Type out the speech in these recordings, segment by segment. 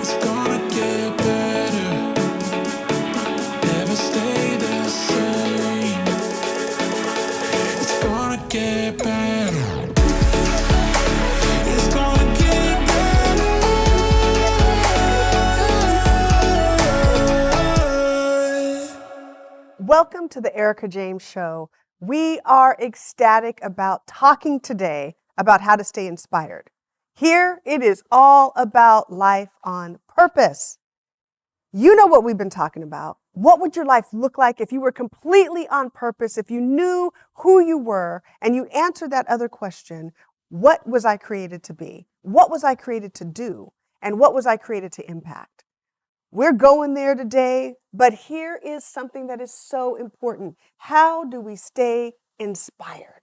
It's gonna get better, never stay the same. It's gonna get better. It's gonna get better. Welcome to the Ericka James Show. We are ecstatic about talking today about how to stay inspired. Here, it is all about life on purpose. You know what we've been talking about. What would your life look like if you were completely on purpose, if you knew who you were and you answered that other question, what was I created to be? What was I created to do? And what was I created to impact? We're going there today, but here is something that is so important. How do we stay inspired?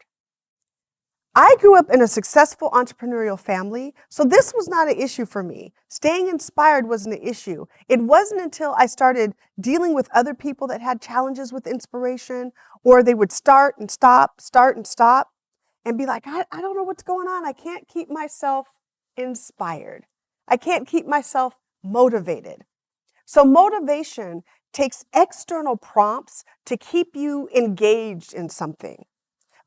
I grew up in a successful entrepreneurial family, so this was not an issue for me. Staying inspired wasn't an issue. It wasn't until I started dealing with other people that had challenges with inspiration, or they would start and stop, and be like, I don't know what's going on. I can't keep myself inspired. I can't keep myself motivated. So motivation takes external prompts to keep you engaged in something.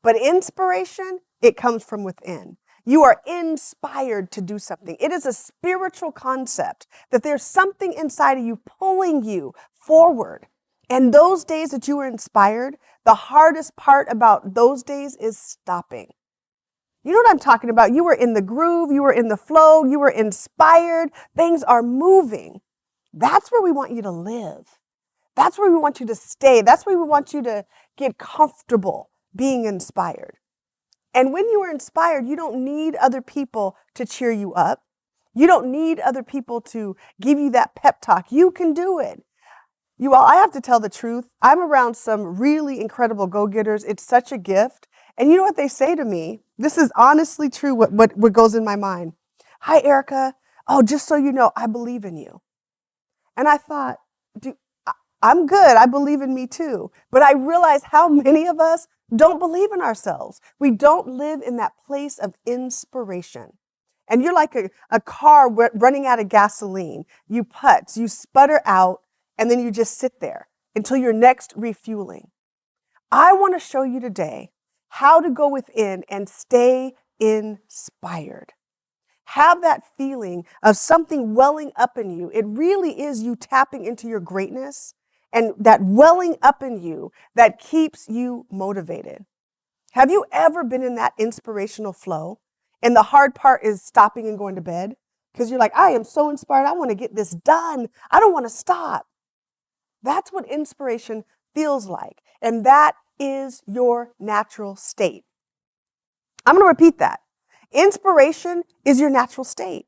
But inspiration, it comes from within. You are inspired to do something. It is a spiritual concept that there's something inside of you pulling you forward. And those days that you were inspired, the hardest part about those days is stopping. You know what I'm talking about? You were in the groove, you were in the flow, you were inspired, things are moving. That's where we want you to live. That's where we want you to stay. That's where we want you to get comfortable being inspired. And when you are inspired, you don't need other people to cheer you up. You don't need other people to give you that pep talk. You can do it. You all, I have to tell the truth. I'm around some really incredible go-getters. It's such a gift. And you know what they say to me? This is honestly true, what goes in my mind. Hi, Ericka. Oh, just so you know, I believe in you. And I thought, I'm good. I believe in me too. But I realized how many of us don't believe in ourselves. We don't live in that place of inspiration. And you're like a car running out of gasoline. You putz, you sputter out, and then you just sit there until your next refueling. I want to show you today how to go within and stay inspired. Have that feeling of something welling up in you. It really is you tapping into your greatness and that welling up in you that keeps you motivated. Have you ever been in that inspirational flow and the hard part is stopping and going to bed? Because you're like, I am so inspired. I want to get this done. I don't want to stop. That's what inspiration feels like. And that is your natural state. I'm going to repeat that. Inspiration is your natural state.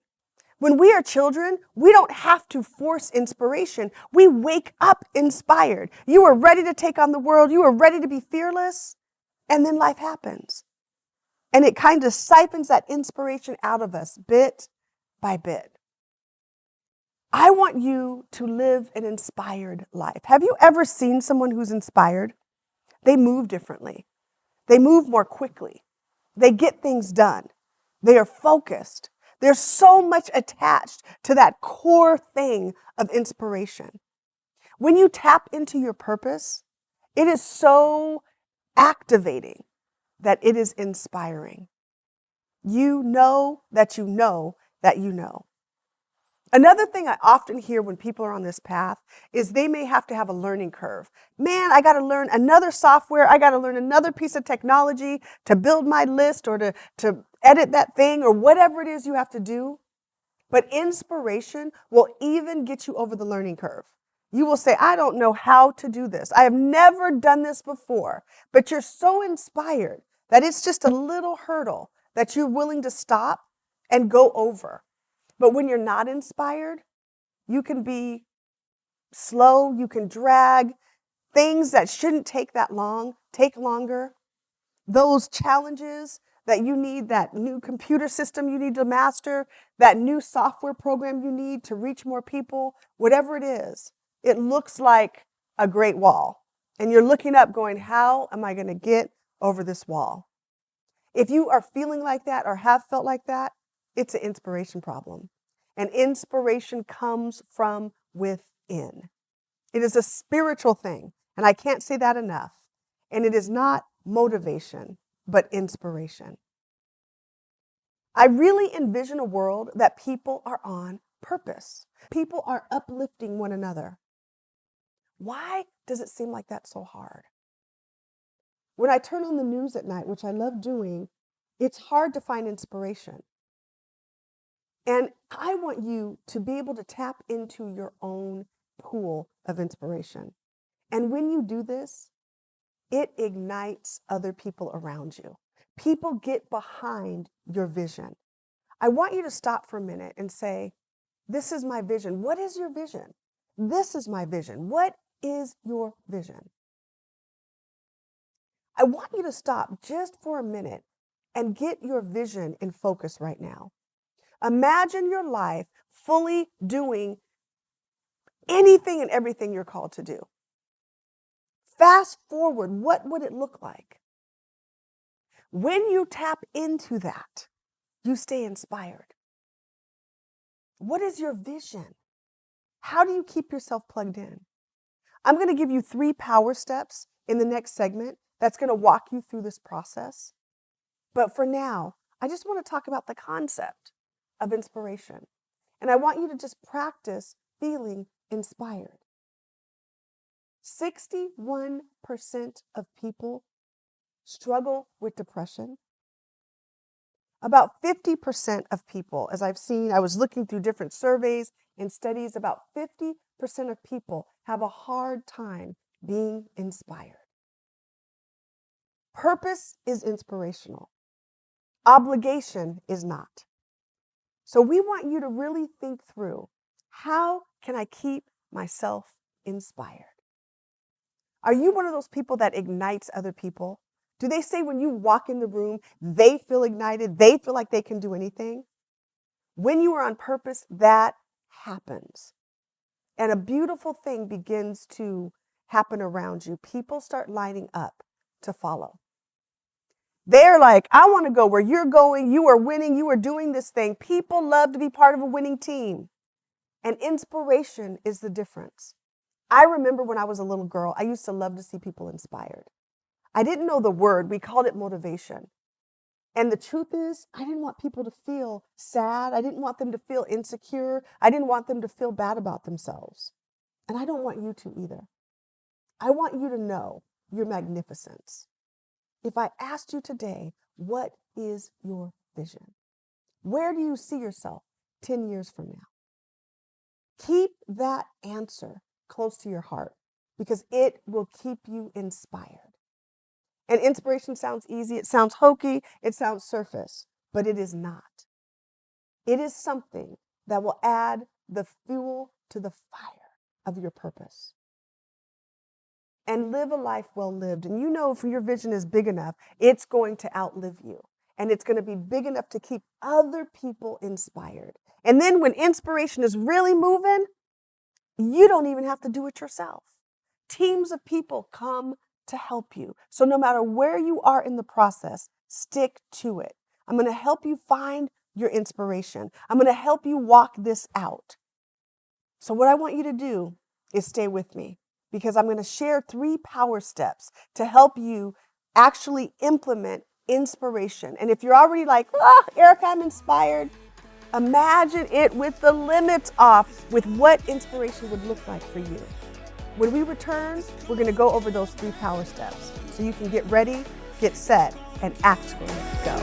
When we are children, we don't have to force inspiration. We wake up inspired. You are ready to take on the world. You are ready to be fearless. And then life happens. And it kind of siphons that inspiration out of us bit by bit. I want you to live an inspired life. Have you ever seen someone who's inspired? They move differently. They move more quickly. They get things done. They are focused. There's so much attached to that core thing of inspiration. When you tap into your purpose, it is so activating that it is inspiring. You know that you know that you know. Another thing I often hear when people are on this path is they may have to have a learning curve. Man, I got to learn another software. I got to learn another piece of technology to build my list or to edit that thing or whatever it is you have to do. But inspiration will even get you over the learning curve. You will say, I don't know how to do this. I have never done this before. But you're so inspired that it's just a little hurdle that you're willing to stop and go over. But when you're not inspired, you can be slow, you can drag. Things that shouldn't take that long, take longer. Those challenges that you need, that new computer system you need to master, that new software program you need to reach more people, whatever it is, it looks like a great wall. And you're looking up going, how am I going to get over this wall? If you are feeling like that or have felt like that, it's an inspiration problem. And inspiration comes from within. It is a spiritual thing, and I can't say that enough. And it is not motivation, but inspiration. I really envision a world that people are on purpose. People are uplifting one another. Why does it seem like that's so hard? When I turn on the news at night, which I love doing, it's hard to find inspiration. And I want you to be able to tap into your own pool of inspiration. And when you do this, it ignites other people around you. People get behind your vision. I want you to stop for a minute and say, this is my vision. What is your vision? This is my vision. What is your vision? I want you to stop just for a minute and get your vision in focus right now. Imagine your life fully doing anything and everything you're called to do. Fast forward, what would it look like? When you tap into that, you stay inspired. What is your vision? How do you keep yourself plugged in? I'm going to give you 3 power steps in the next segment that's going to walk you through this process. But for now, I just want to talk about the concept of inspiration. And I want you to just practice feeling inspired. 61% of people struggle with depression. About 50% of people, as I've seen, I was looking through different surveys and studies, about 50% of people have a hard time being inspired. Purpose is inspirational. Obligation is not. So we want you to really think through, how can I keep myself inspired? Are you one of those people that ignites other people? Do they say when you walk in the room, they feel ignited, they feel like they can do anything? When you are on purpose, that happens. And a beautiful thing begins to happen around you. People start lining up to follow. They're like, I want to go where you're going. You are winning. You are doing this thing. People love to be part of a winning team. And inspiration is the difference. I remember when I was a little girl, I used to love to see people inspired. I didn't know the word. We called it motivation. And the truth is, I didn't want people to feel sad. I didn't want them to feel insecure. I didn't want them to feel bad about themselves. And I don't want you to either. I want you to know your magnificence. If I asked you today, what is your vision? Where do you see yourself 10 years from now? Keep that answer close to your heart because it will keep you inspired. And inspiration sounds easy, it sounds hokey, it sounds surface, but it is not. It is something that will add the fuel to the fire of your purpose. And live a life well lived. And you know, if your vision is big enough, it's going to outlive you. And it's going to be big enough to keep other people inspired. And then when inspiration is really moving, you don't even have to do it yourself. Teams of people come to help you. So no matter where you are in the process, stick to it. I'm going to help you find your inspiration. I'm going to help you walk this out. So what I want you to do is stay with me because I'm going to share 3 power steps to help you actually implement inspiration. And if you're already like, Ericka, I'm inspired, imagine it with the limits off with what inspiration would look like for you. When we return, we're going to go over those 3 power steps so you can get ready, get set, and actually go.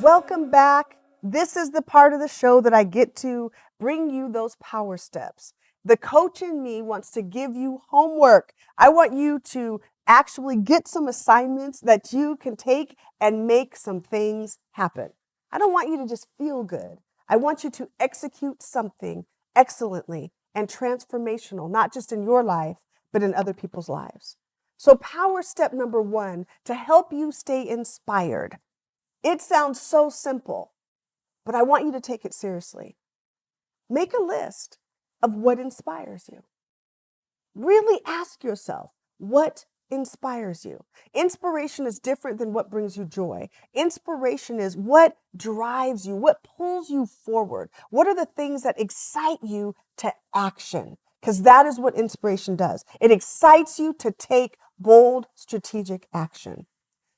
Welcome back. This is the part of the show that I get to bring you those power steps. The coach in me wants to give you homework. I want you to actually get some assignments that you can take and make some things happen. I don't want you to just feel good. I want you to execute something excellently and transformational, not just in your life, but in other people's lives. So power step number 1, to help you stay inspired. It sounds so simple, but I want you to take it seriously. Make a list of what inspires you. Really ask yourself, what inspires you? Inspiration is different than what brings you joy. Inspiration is what drives you, what pulls you forward. What are the things that excite you to action? Because that is what inspiration does. It excites you to take bold, strategic action.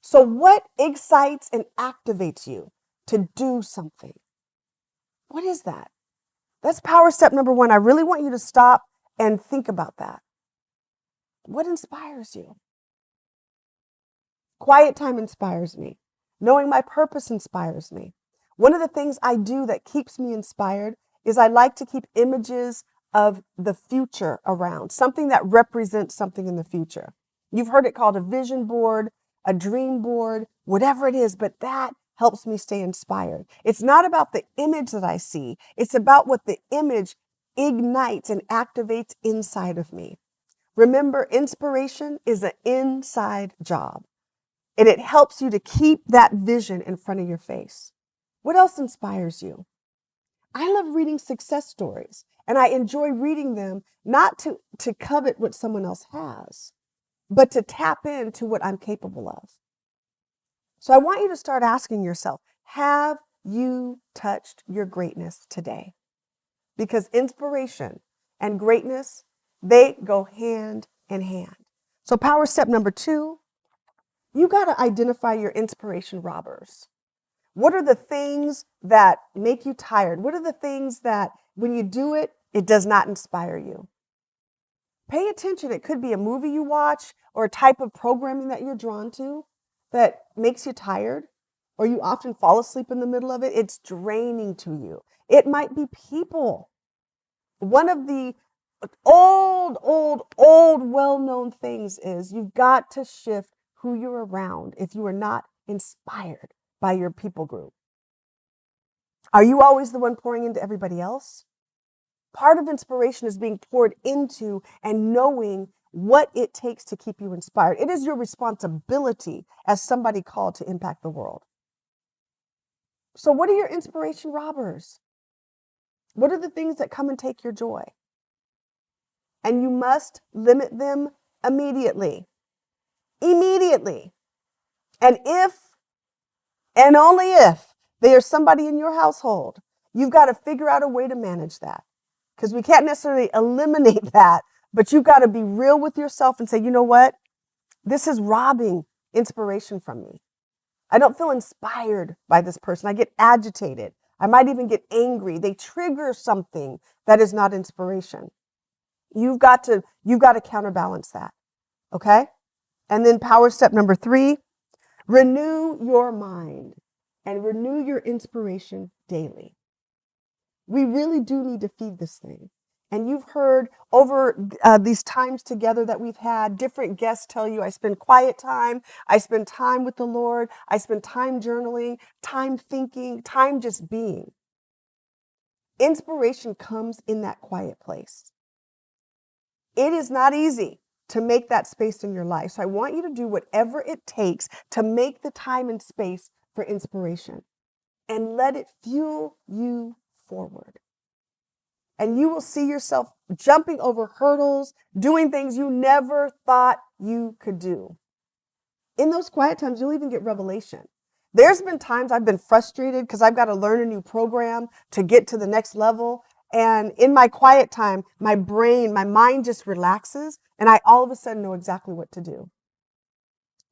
So what excites and activates you to do something? What is that? That's power step number 1. I really want you to stop and think about that. What inspires you? Quiet time inspires me. Knowing my purpose inspires me. One of the things I do that keeps me inspired is I like to keep images of the future around, something that represents something in the future. You've heard it called a vision board, a dream board, whatever it is, but that helps me stay inspired. It's not about the image that I see. It's about what the image ignites and activates inside of me. Remember, inspiration is an inside job, and it helps you to keep that vision in front of your face. What else inspires you? I love reading success stories, and I enjoy reading them not to covet what someone else has, but to tap into what I'm capable of. So I want you to start asking yourself, have you touched your greatness today? Because inspiration and greatness, they go hand in hand. So power step number 2, you got to identify your inspiration robbers. What are the things that make you tired? What are the things that when you do it, it does not inspire you? Pay attention. It could be a movie you watch or a type of programming that you're drawn to that makes you tired, or you often fall asleep in the middle of it. It's draining to you. It might be people. One of the old, well-known things is you've got to shift who you're around if you are not inspired by your people group. Are you always the one pouring into everybody else? Part of inspiration is being poured into and knowing what it takes to keep you inspired. It is your responsibility as somebody called to impact the world. So what are your inspiration robbers? What are the things that come and take your joy? And you must limit them immediately. Immediately. And if, and only if, there's somebody in your household, you've got to figure out a way to manage that. Because we can't necessarily eliminate that, but you've got to be real with yourself and say, you know what? This is robbing inspiration from me. I don't feel inspired by this person. I get agitated. I might even get angry. They trigger something that is not inspiration. You've got to counterbalance that. Okay? And then power step number 3, renew your mind and renew your inspiration daily. We really do need to feed this thing. And you've heard over these times together that we've had, different guests tell you, I spend quiet time, I spend time with the Lord, I spend time journaling, time thinking, time just being. Inspiration comes in that quiet place. It is not easy to make that space in your life. So I want you to do whatever it takes to make the time and space for inspiration and let it fuel you forward. And you will see yourself jumping over hurdles, doing things you never thought you could do. In those quiet times, you'll even get revelation. There's been times I've been frustrated because I've got to learn a new program to get to the next level. And in my quiet time, my mind just relaxes, and I all of a sudden know exactly what to do.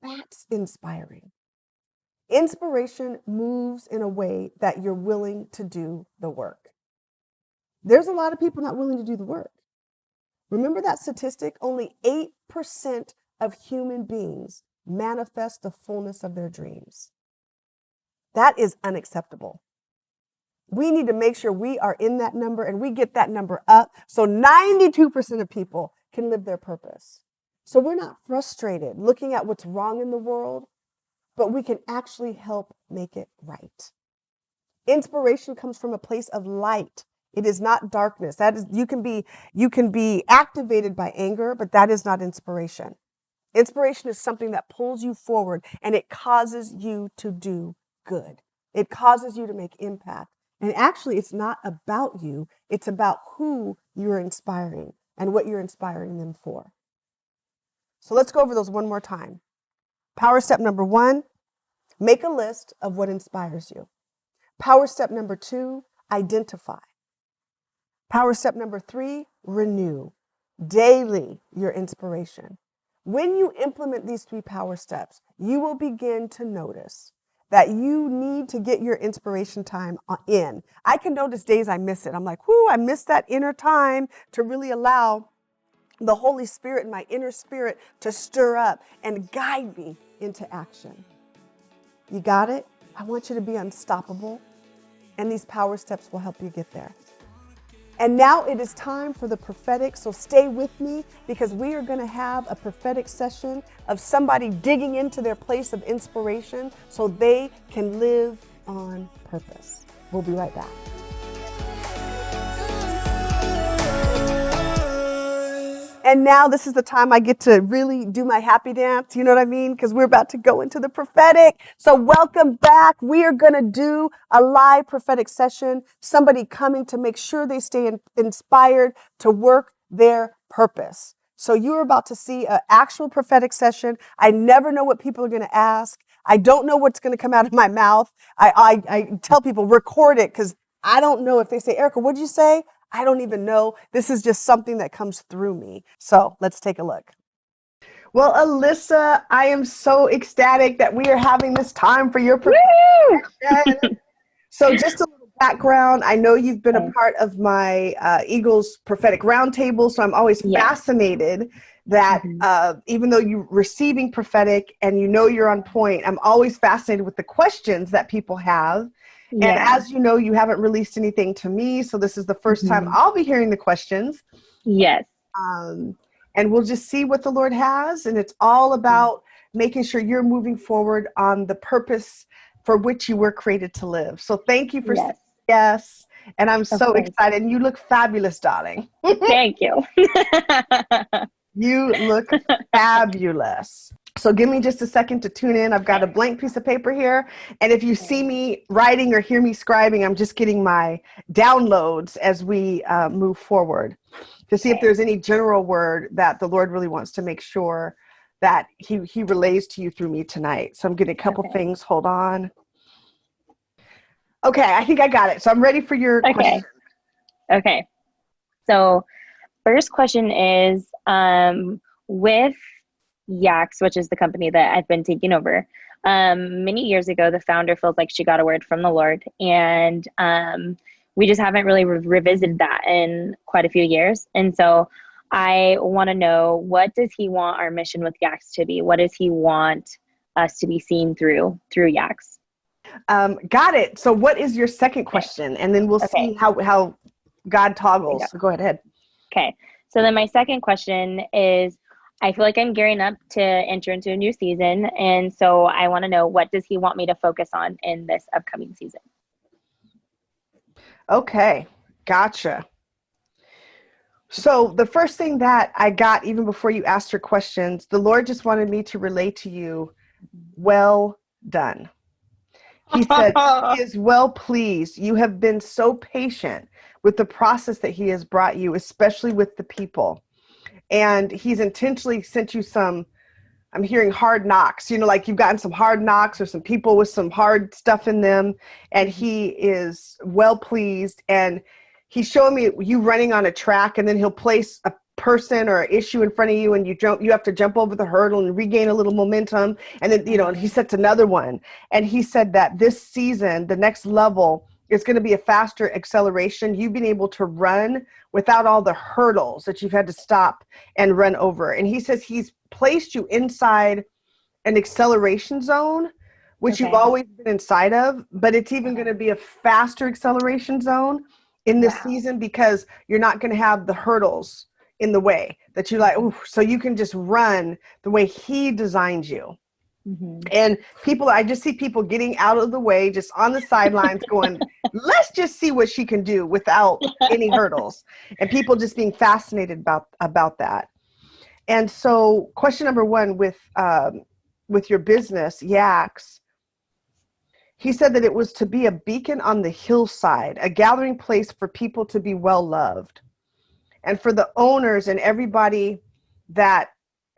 That's inspiring. Inspiration moves in a way that you're willing to do the work. There's a lot of people not willing to do the work. Remember that statistic? Only 8% of human beings manifest the fullness of their dreams. That is unacceptable. We need to make sure we are in that number and we get that number up so 92% of people can live their purpose. So we're not frustrated looking at what's wrong in the world, but we can actually help make it right. Inspiration comes from a place of light. It is not darkness. That is, you can be activated by anger, but that is not inspiration. Inspiration is something that pulls you forward and it causes you to do good. It causes you to make impact. And actually, it's not about you. It's about who you're inspiring and what you're inspiring them for. So let's go over those one more time. Power step number 1, make a list of what inspires you. Power step number 2, identify. Power step number 3, renew daily your inspiration. When you implement these 3 power steps, you will begin to notice that you need to get your inspiration time in. I can notice days I miss it. I'm like, whoo, I missed that inner time to really allow the Holy Spirit and my inner spirit to stir up and guide me into action. You got it? I want you to be unstoppable, and these power steps will help you get there. And now it is time for the prophetic, so stay with me because we are going to have a prophetic session of somebody digging into their place of inspiration so they can live on purpose. We'll be right back. And now this is the time I get to really do my happy dance, you know what I mean? Because we're about to go into the prophetic. So welcome back. We are going to do a live prophetic session, somebody coming to make sure they stay inspired to work their purpose. So you're about to see an actual prophetic session. I never know what people are going to ask. I don't know what's going to come out of my mouth. I tell people, record it, because I don't know if they say, Ericka, what'd you say? I don't even know. This is just something that comes through me. So let's take a look. Well, Alyssa, I am so ecstatic that we are having this time for your prophetic. So just a little background. I know you've been a part of my Eagles prophetic roundtable, so I'm always fascinated that even though you're receiving prophetic and you know you're on point, I'm always fascinated with the questions that people have. And as you know, you haven't released anything to me, so this is the first time I'll be hearing the questions. Yes. And we'll just see what the Lord has, and it's all about making sure you're moving forward on the purpose for which you were created to live. So thank you for saying yes, and I'm so excited. And you look fabulous, darling. Thank you. You look fabulous. So give me just a second to tune in. I've got a blank piece of paper here. And if you see me writing or hear me scribing, I'm just getting my downloads as we move forward to see if there's any general word that the Lord really wants to make sure that he relays to you through me tonight. So I'm getting a couple things. Hold on. Okay, I think I got it. So I'm ready for your question. Okay. So first question is, with Yaks, which is the company that I've been taking over, many years ago, the founder feels like she got a word from the Lord, and we just haven't really revisited that in quite a few years. And so I want to know, what does he want our mission with Yaks to be? What does he want us to be seen through Yaks? Got it. So what is your second question? And then we'll see how God toggles. So go ahead. Okay. So then my second question is, I feel like I'm gearing up to enter into a new season. And so I want to know, what does he want me to focus on in this upcoming season? Okay. Gotcha. So the first thing that I got, even before you asked your questions, the Lord just wanted me to relay to you, well done. He said, he is well pleased. You have been so patient with the process that he has brought you, especially with the people. And he's intentionally sent you some, I'm hearing hard knocks, like you've gotten some hard knocks or some people with some hard stuff in them. And he is well pleased. And he's showing me you running on a track, and then he'll place a person or an issue in front of you, and you have to jump over the hurdle and regain a little momentum. And then, and he sets another one. And he said that this season, the next level, is going to be a faster acceleration. You've been able to run without all the hurdles that you've had to stop and run over. And he says he's placed you inside an acceleration zone, which you've always been inside of, but it's even going to be a faster acceleration zone in this season, because you're not going to have the hurdles in the way that you like. Ooh, so you can just run the way he designed you. And I just see people getting out of the way, just on the sidelines going, let's just see what she can do without any hurdles. And people just being fascinated about that. And so question number one with your business, Yaks, he said that it was to be a beacon on the hillside, a gathering place for people to be well loved. And for the owners and everybody that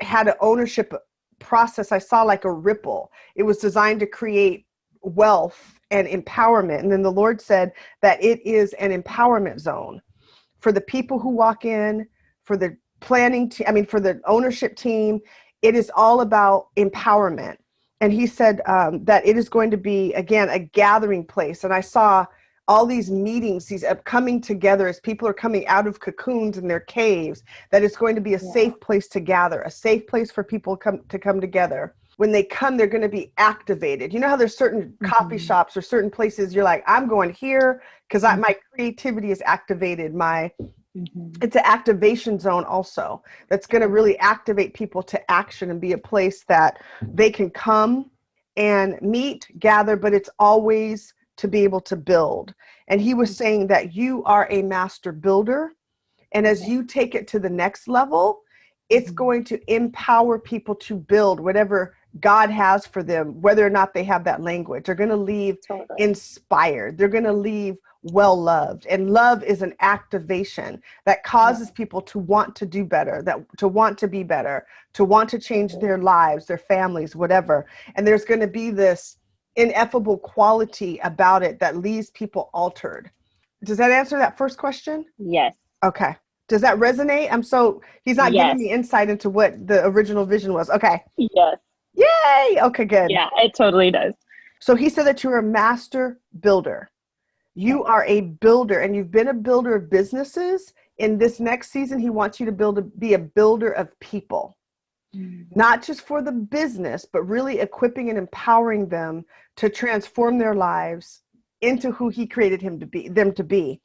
had an ownership process. I saw like a ripple. It was designed to create wealth and empowerment. And then the Lord said that it is an empowerment zone for the people who walk in, for the planning team, for the ownership team. It is all about empowerment. And he said that it is going to be, again, a gathering place. And I saw all these meetings, these coming together as people are coming out of cocoons in their caves, that it's going to be a safe place to gather, a safe place for people to come together. When they come, they're going to be activated. You know how there's certain coffee shops or certain places you're like, I'm going here because my creativity is activated. It's an activation zone also that's going to really activate people to action and be a place that they can come and meet, gather, but it's always to be able to build. And he was saying that you are a master builder. And as you take it to the next level, it's going to empower people to build whatever God has for them, whether or not they have that language. They're going to leave inspired. They're going to leave well loved. And love is an activation that causes people to want to do better, to want to be better, to want to change their lives, their families, whatever. And there's going to be this ineffable quality about it that leaves people altered. Does that answer that first question? Yes. Okay. Does that resonate? He's not giving me insight into what the original vision was. Okay. Yes. Yay. Okay, good. Yeah, it totally does. So he said that you're a master builder. You are a builder, and you've been a builder of businesses. In this next season, he wants you to be a builder of people, not just for the business, but really equipping and empowering them to transform their lives into who he created them to be.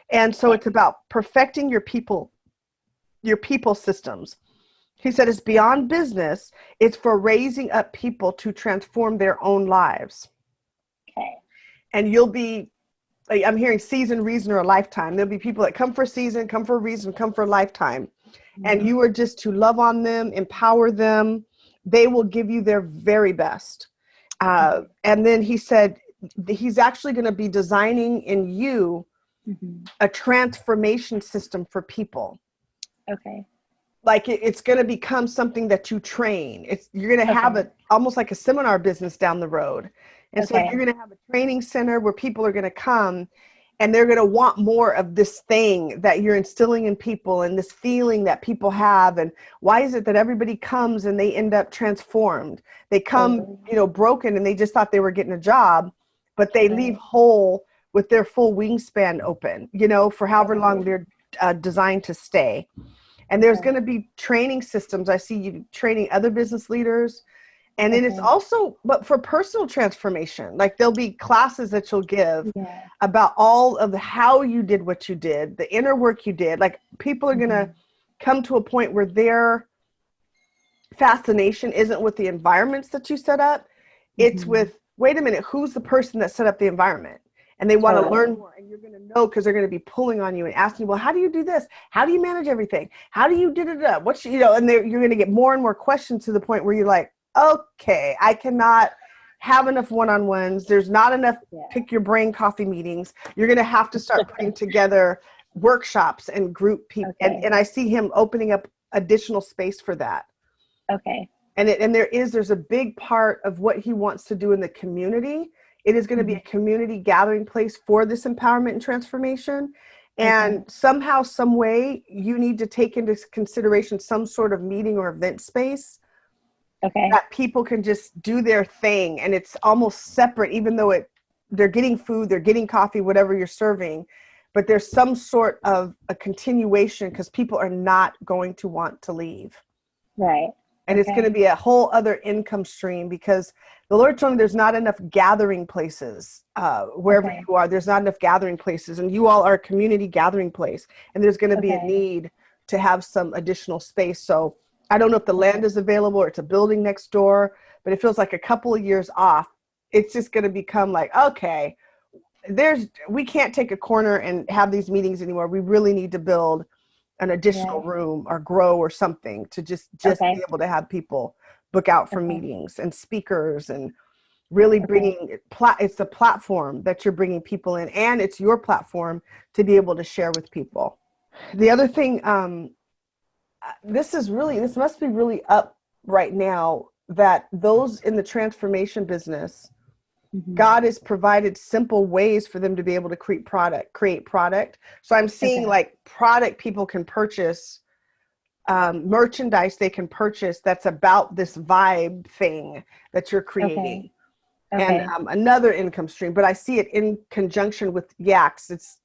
And so it's about perfecting your people systems. He said it's beyond business. It's for raising up people to transform their own lives. Okay. And you'll be, I'm hearing season, reason, or a lifetime. There'll be people that come for a season, come for a reason, come for a lifetime. And you are just to love on them, empower them. They will give you their very best. And then he said he's actually going to be designing in you a transformation system for people. Okay. Like it's going to become something that you train. You're going to have almost like a seminar business down the road. And so you're going to have a training center where people are going to come and they're going to want more of this thing that you're instilling in people and this feeling that people have. And why is it that everybody comes and they end up transformed? They come, broken, and they just thought they were getting a job, but they leave whole with their full wingspan open, for however long they're designed to stay. And there's going to be training systems. I see you training other business leaders. And then it's also, but for personal transformation, like there'll be classes that you'll give about all of how you did what you did, the inner work you did. Like people are going to come to a point where their fascination isn't with the environments that you set up. It's with, wait a minute, who's the person that set up the environment? And they want to learn more, and you're going to know because they're going to be pulling on you and asking, well, how do you do this? How do you manage everything? How do you do it? What's, and you're going to get more and more questions to the point where you're like, okay, I cannot have enough one-on-ones. There's not enough pick your brain coffee meetings. You're going to have to start putting together workshops and group people. And I see him opening up additional space for that. Okay. And there's a big part of what he wants to do in the community. It is going to be a community gathering place for this empowerment and transformation. And somehow, some way, you need to take into consideration some sort of meeting or event space that people can just do their thing. And it's almost separate, even though they're getting food, they're getting coffee, whatever you're serving. But there's some sort of a continuation because people are not going to want to leave. Right. And it's going to be a whole other income stream because the Lord told me there's not enough gathering places wherever you are. There's not enough gathering places. And you all are a community gathering place. And there's going to be a need to have some additional space. So I don't know if the land is available or it's a building next door, but it feels like a couple of years off. It's just going to become like, okay, we can't take a corner and have these meetings anymore. We really need to build an additional room or grow or something to just be able to have people book out for meetings and speakers and really bringing it's the platform that you're bringing people in, and it's your platform to be able to share with people. The other thing this must be really up right now that those in the transformation business, Mhm. God has provided simple ways for them to be able to create product. So I'm seeing Okay. like product people can purchase, merchandise they can purchase that's about this vibe thing that you're Okay. creating. And Okay. another income stream, but I see it in conjunction with Yaks. It's,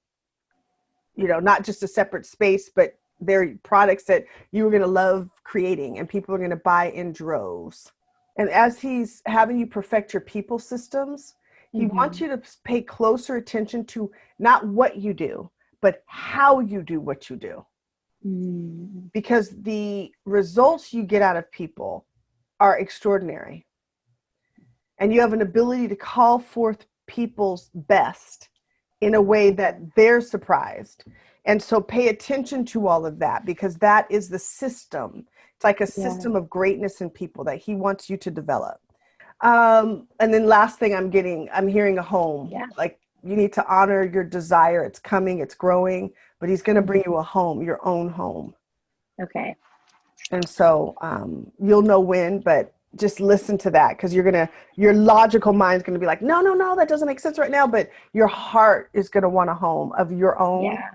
not just a separate space, but they're products that you are going to love creating and people are going to buy in droves. And as he's having you perfect your people systems, he wants Mhm. you to pay closer attention to not what you do, but how you do what you do. Mm. Because the results you get out of people are extraordinary. And you have an ability to call forth people's best in a way that they're surprised. And so pay attention to all of that, because that is the system. It's like a Yeah. system of greatness in people that he wants you to develop. And then last thing I'm hearing a home. Yeah. Like, you need to honor your desire. It's coming, it's growing, but he's going to bring you Mhm. a home, your own home. Okay. And so you'll know when, but just listen to that, because your logical mind's going to be like, no, no, no, that doesn't make sense right now. But your heart is going to want a home of your own Yeah.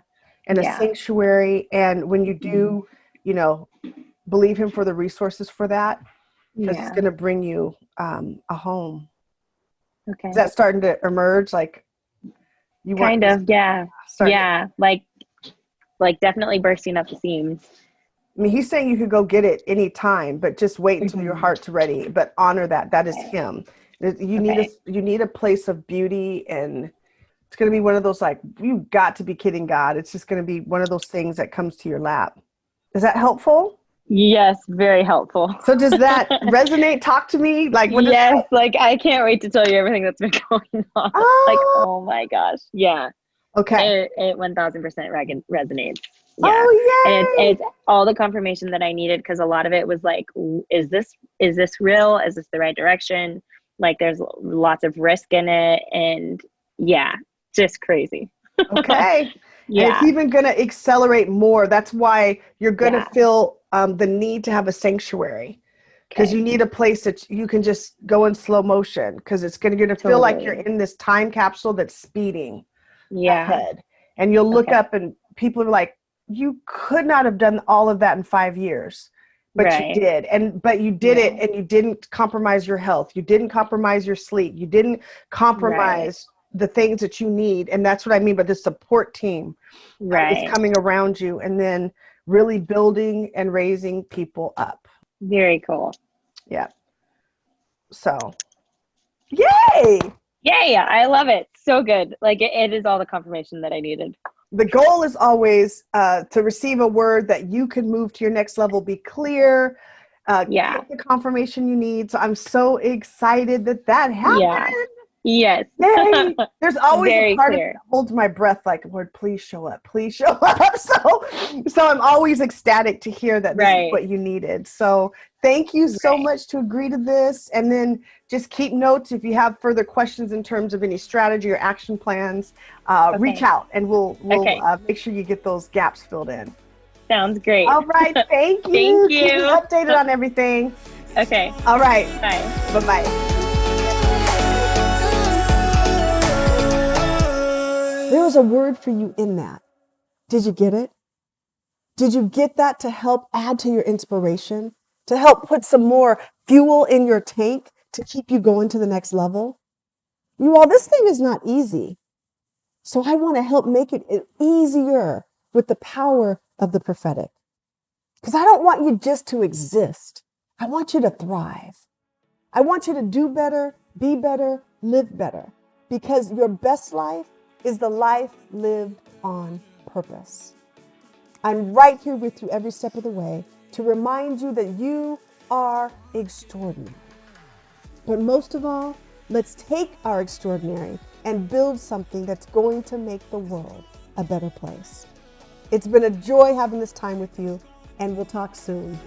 and a Yeah. sanctuary. And when you Mhm. do, you know, believe him for the resources for that, because he's Yeah. going to bring you a home. Is Okay. that starting to emerge? Like, you want Kind this of. Yeah. starting to, Yeah. Like definitely bursting up the seams. I mean, he's saying you could go get it anytime, but just wait until your Mhm. heart's ready. But honor that. That is Okay. him. Okay. You need a place of beauty, and it's going to be one of those, like, you got to be kidding God. It's just going to be one of those things that comes to your lap. Is that helpful? Yes, very helpful. So does that resonate? Talk to me. Like, what is Yes, that? like I can't wait to tell you everything that's been going on. Like, Oh, oh my gosh. Yeah. okay. It 1000% resonates. Yeah. And Oh, it's all the confirmation that I needed, because a lot of it was like, is this real? Is this the right direction? Like there's lots of risk in it, and yeah, just crazy. yay. Okay. And it's Yeah. even going to accelerate more. That's why you're going to Yeah. feel the need to have a sanctuary, because Okay. you need a place that you can just go in slow motion, because it's going to feel like you're Totally. in this time capsule that's speeding Yeah. ahead. And you'll look Okay. up and people are like, you could not have done all of that in 5 years, but you Right. did. But you did it, Yeah. and you didn't compromise your health. You didn't compromise your sleep. You didn't Right. compromise the things that you need. And that's what I mean by the support team is Right. coming around you, and then really building and raising people up. Very cool. Yeah. So, yay. Yay. I love it. So good. Like it is all the confirmation that I needed. The goal is always to receive a word that you can move to your next level, be clear, Yeah. get the confirmation you need. So I'm so excited that Yeah. happened. Yes. Yay. There's always a Very part of me clear. that holds my breath, like, Lord, please show up, please show up. So I'm always ecstatic to hear that this is Right. what you needed. So thank you so Right. much to agree to this. And then just keep notes if you have further questions in terms of any strategy or action plans. Reach Okay. out, and we'll Okay. make sure you get those gaps filled in. Sounds great. All right. Thank Thank you. Keep me you. updated on everything. Okay. All right. Bye. Bye-bye. There was a word for you in that. Did you get it? Did you get that to help add to your inspiration? To help put some more fuel in your tank to keep you going to the next level? You all, this thing is not easy. So I want to help make it easier with the power of the prophetic. Because I don't want you just to exist. I want you to thrive. I want you to do better, be better, live better. Because your best life is the life lived on purpose. I'm right here with you every step of the way to remind you that you are extraordinary. But most of all, let's take our extraordinary and build something that's going to make the world a better place. It's been a joy having this time with you, and we'll talk soon.